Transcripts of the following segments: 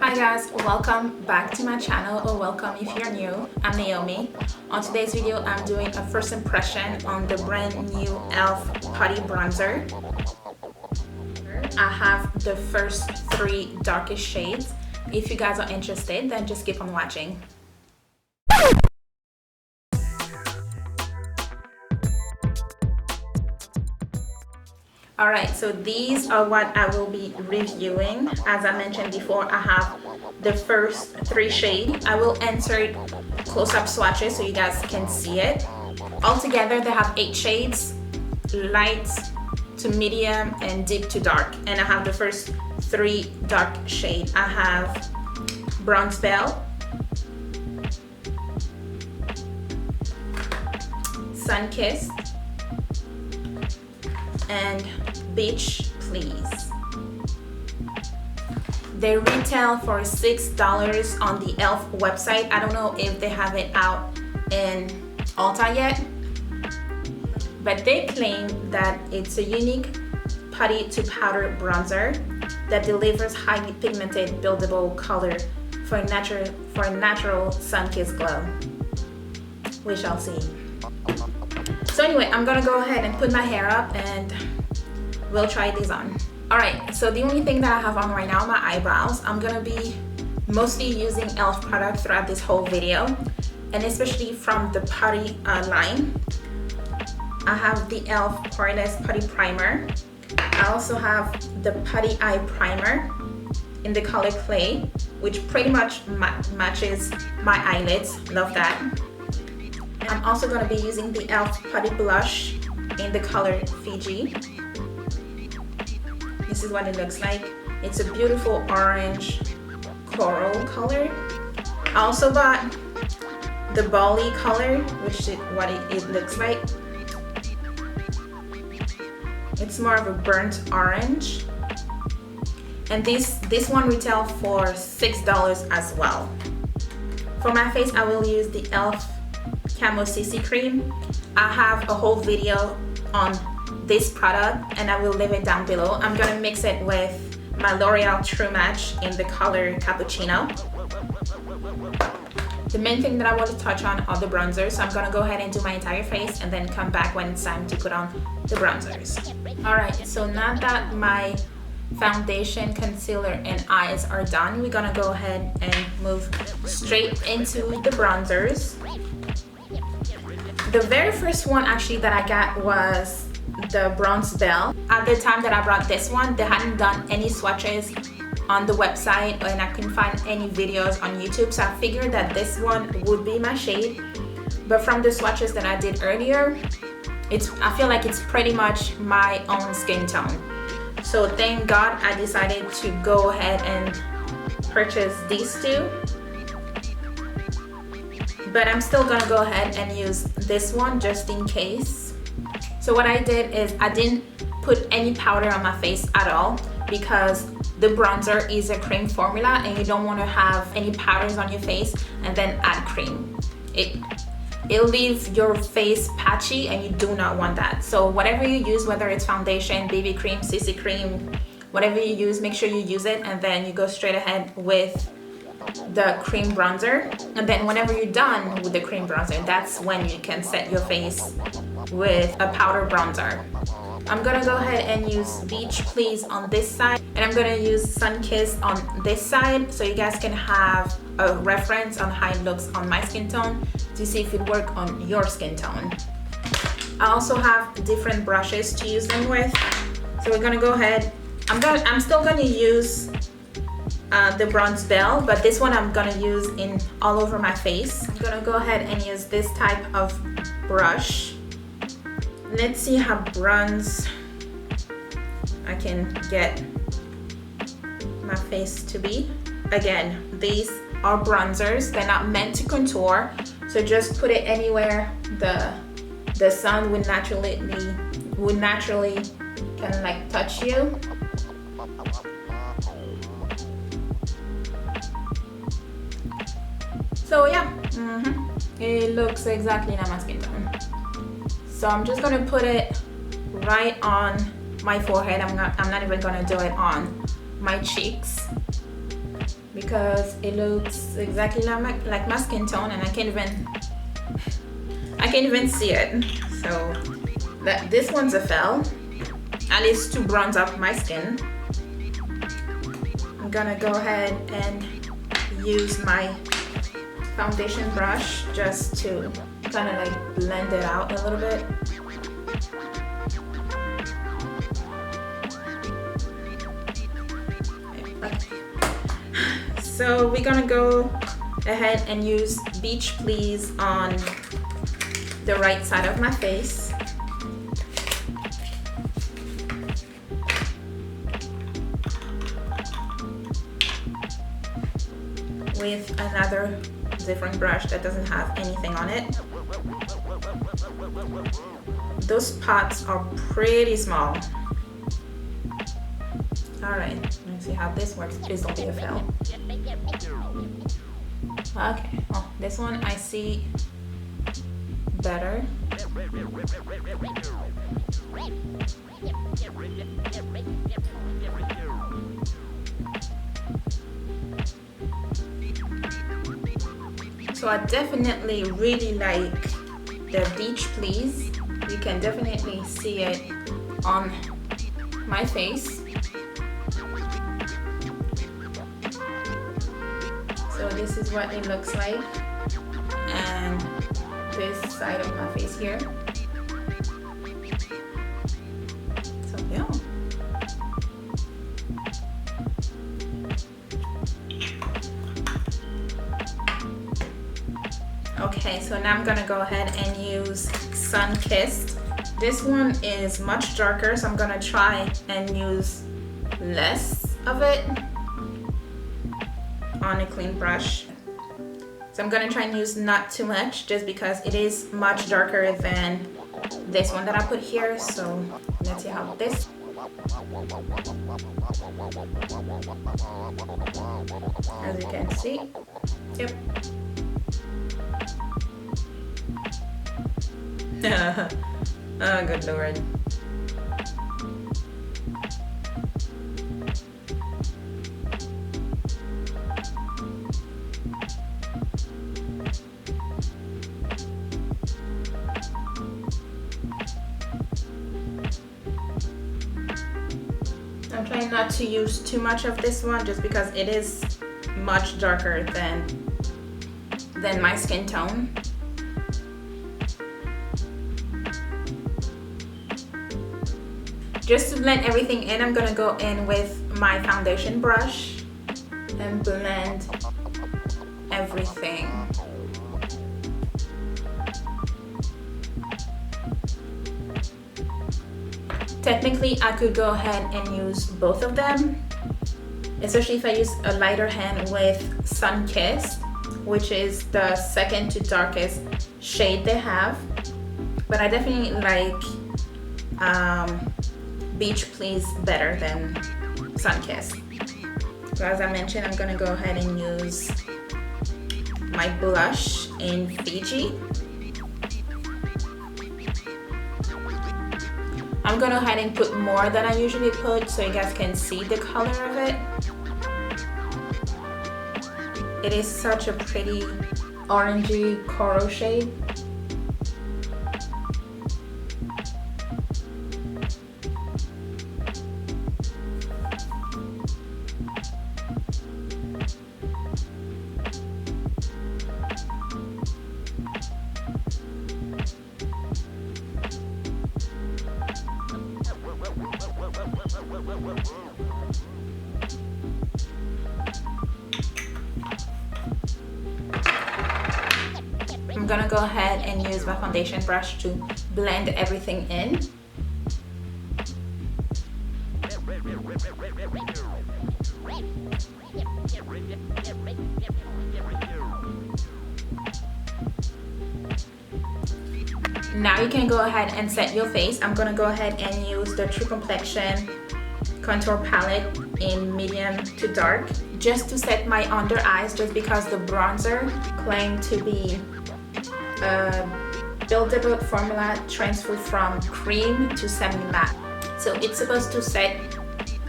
Hi guys, welcome back to my channel, or welcome if you're new. I'm Naomi. On today's video, I'm doing a first impression on the brand new e.l.f. Putty bronzer. I have the first 3 darkest shades. If you guys are interested, then just keep on watching. Alright, so these are what I will be reviewing. As I mentioned before, I have the first 3 shades. I will insert close-up swatches so you guys can see it. Altogether, they have 8 shades, light to medium and deep to dark. And I have the first 3 dark shades. I have Bronzed Belle, Sun Kissed, and Beach Please. They retail for $6 on the e.l.f. website. I don't know if they have it out in Ulta yet, but they claim that it's a unique putty to powder bronzer that delivers highly pigmented buildable color for a natural sun-kissed glow. We shall see. So anyway, I'm gonna go ahead and put my hair up and we'll try these on. Alright, so the only thing that I have on right now, my eyebrows. I'm gonna be mostly using e.l.f. product throughout this whole video, and especially from the Putty line. I have the e.l.f. Poreless Putty Primer. I also have the Putty Eye Primer in the color Clay, which pretty much matches my eyelids. Love that. I'm also going to be using the e.l.f. Putty Blush in the color Fiji. This is what it looks like. It's a beautiful orange coral color. I also got the Bali color, which is what it looks like. It's more of a burnt orange. And this one retails for $6 as well. For my face, I will use the e.l.f. Camo CC cream. I have a whole video on this product and I will leave it down below. I'm gonna mix it with my L'Oreal True Match in the color Cappuccino. The main thing that I want to touch on are the bronzers, so I'm gonna go ahead and do my entire face and then come back when it's time to put on the bronzers. Alright, so now that my foundation, concealer, and eyes are done, we're gonna go ahead and move straight into the bronzers. The very first one actually that I got was the Bronzed Belle. At the time that I brought this one, they hadn't done any swatches on the website and I couldn't find any videos on YouTube, so I figured that this one would be my shade. But from the swatches that I did earlier, I feel like it's pretty much my own skin tone. So thank God I decided to go ahead and purchase these 2. But I'm still gonna go ahead and use this one just in case. So what I did is I didn't put any powder on my face at all, because the bronzer is a cream formula and you don't want to have any powders on your face and then add cream. It'll leave your face patchy and you do not want that. So whatever you use, whether it's foundation, BB cream, CC cream, whatever you use, make sure you use it and then you go straight ahead with the cream bronzer. And then whenever you're done with the cream bronzer, that's when you can set your face with a powder bronzer. I'm gonna go ahead and use Beach Please on this side, and I'm gonna use Sun Kissed on this side, so you guys can have a reference on how it looks on my skin tone to see if it works on your skin tone. I also have different brushes to use them with, so we're gonna go ahead. I'm still gonna use the Bronzed Belle, but this one I'm gonna use in all over my face. I'm gonna go ahead and use this type of brush. Let's see how bronze I can get my face to be. Again, these are bronzers. They're not meant to contour, so just put it anywhere the sun would naturally kind of like touch you. So yeah, it looks exactly like my skin tone. So I'm just gonna put it right on my forehead. I'm not even gonna do it on my cheeks because it looks exactly like my skin tone, and I can't even see it. So this one's a fail, at least to bronze up my skin. I'm gonna go ahead and use my foundation brush just to kind of like blend it out a little bit. So we're gonna go ahead and use Beach Please on the right side of my face. With another different brush that doesn't have anything on it. Those spots are pretty small. Alright, let's see how this works. Please don't be a fail. Okay, oh, this one I see better. So I definitely really like the Beach Please. You can definitely see it on my face. So this is what it looks like, and this side of my face here. So yeah. Okay, so now I'm gonna go ahead and use Sun Kissed. This one is much darker, so I'm gonna try and use less of it on a clean brush. So I'm gonna try and use not too much, just because it is much darker than this one that I put here. So let's see how this. As you can see, yep. Oh, good Lord. I'm trying not to use too much of this one, just because it is much darker than my skin tone. Just to blend everything in, I'm gonna go in with my foundation brush and blend everything. Technically, I could go ahead and use both of them, especially if I use a lighter hand with Sun Kissed, which is the second to darkest shade they have. But I definitely like Beach Please better than Sun Kissed. So as I mentioned, I'm gonna go ahead and use my blush in Fiji. I'm gonna go ahead and put more than I usually put so you guys can see the color of it. It is such a pretty orangey coral shade. I'm gonna go ahead and use my foundation brush to blend everything in. Now you can go ahead and set your face. I'm gonna go ahead and use the True Complexion contour palette in medium to dark just to set my under eyes, just because the bronzer claimed to be buildable formula transfer from cream to semi-matte. So it's supposed to set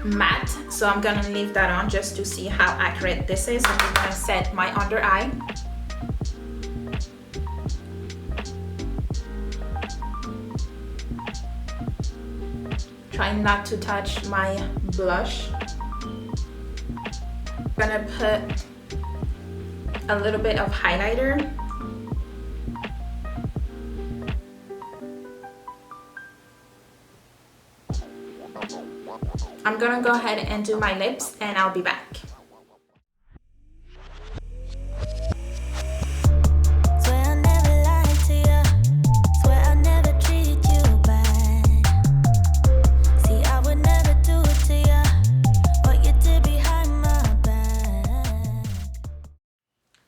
matte, so I'm gonna leave that on just to see how accurate this is. I'm just gonna set my under eye. Trying not to touch my blush. I'm gonna put a little bit of highlighter. I'm gonna go ahead and do my lips and I'll be back.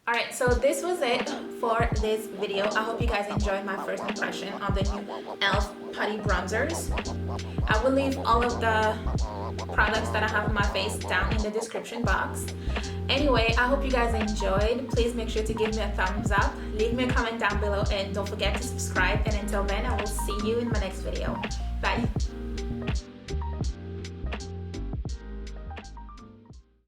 Alright, so this was it for this video. I hope you guys enjoyed my first impression on the new e.l.f. Putty bronzers. I will leave all of the products that I have on my face down in the description box. Anyway, I hope you guys enjoyed. Please make sure to give me a thumbs up, leave me a comment down below, and don't forget to subscribe. And until then, I will see you in my next video. Bye!